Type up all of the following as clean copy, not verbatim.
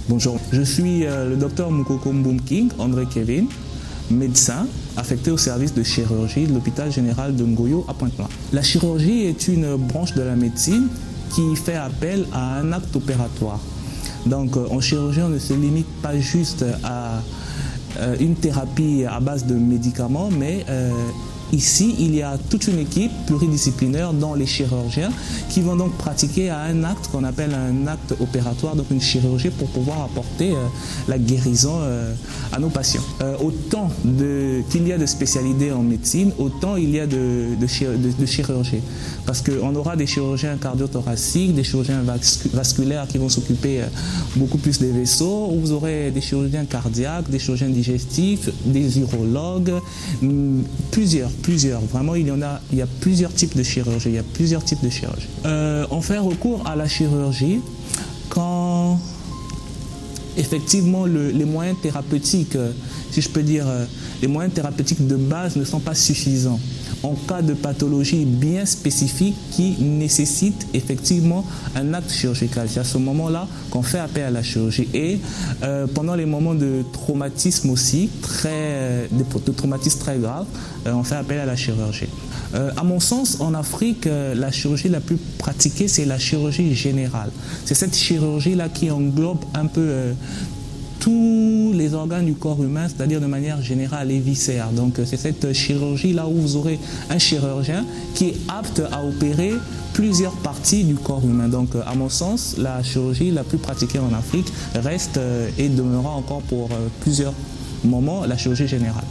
Bonjour, je suis le docteur Mukoko Mbumking, André Kevin, médecin affecté au service de chirurgie de l'hôpital général de Ngoyo à Pointe-Noire. La chirurgie est une branche de la médecine qui fait appel à un acte opératoire. Donc en chirurgie, on ne se limite pas juste à une thérapie à base de médicaments, mais ici, il y a toute une équipe pluridisciplinaire dont les chirurgiens qui vont donc pratiquer à un acte qu'on appelle un acte opératoire, donc une chirurgie pour pouvoir apporter la guérison à nos patients. Autant qu'il y a de spécialités en médecine, autant il y a de chirurgie. Parce qu'on aura des chirurgiens cardio-thoraciques, des chirurgiens vasculaires qui vont s'occuper beaucoup plus des vaisseaux, vous aurez des chirurgiens cardiaques, des chirurgiens digestifs, des urologues, plusieurs. Vraiment, il y a plusieurs types de chirurgie. On fait recours à la chirurgie quand effectivement les moyens thérapeutiques, si je peux dire, les moyens thérapeutiques de base ne sont pas suffisants. En cas de pathologie bien spécifique qui nécessite effectivement un acte chirurgical. C'est à ce moment-là qu'on fait appel à la chirurgie. Et pendant les moments de traumatisme aussi, de traumatisme très grave, on fait appel à la chirurgie. À mon sens, en Afrique, la chirurgie la plus pratiquée, c'est la chirurgie générale. C'est cette chirurgie-là qui englobe un peu tous les organes du corps humain, c'est-à-dire de manière générale les viscères. Donc c'est cette chirurgie-là où vous aurez un chirurgien qui est apte à opérer plusieurs parties du corps humain. Donc à mon sens, la chirurgie la plus pratiquée en Afrique reste et demeurera encore pour plusieurs moments la chirurgie générale.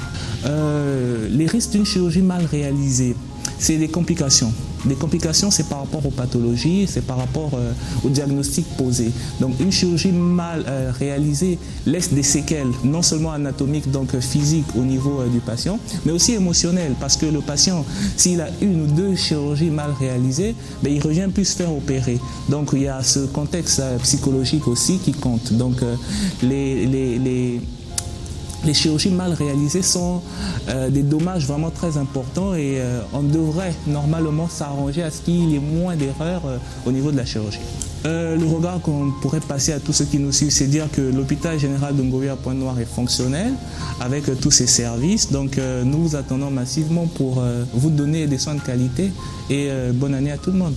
Les risques d'une chirurgie mal réalisée, c'est des complications. Les complications, c'est par rapport aux pathologies, c'est par rapport au diagnostic posé. Donc une chirurgie mal réalisée laisse des séquelles, non seulement anatomiques, donc physiques au niveau du patient, mais aussi émotionnelles, parce que le patient, s'il a une ou deux chirurgies mal réalisées, ben, il revient plus se faire opérer. Donc il y a ce contexte psychologique aussi qui compte. Donc les chirurgies mal réalisées sont des dommages vraiment très importants et on devrait normalement s'arranger à ce qu'il y ait moins d'erreurs au niveau de la chirurgie. Le regard qu'on pourrait passer à tous ceux qui nous suivent, c'est dire que l'hôpital général de Ngoyo à Pointe-Noire est fonctionnel avec tous ses services. Donc nous vous attendons massivement pour vous donner des soins de qualité et bonne année à tout le monde.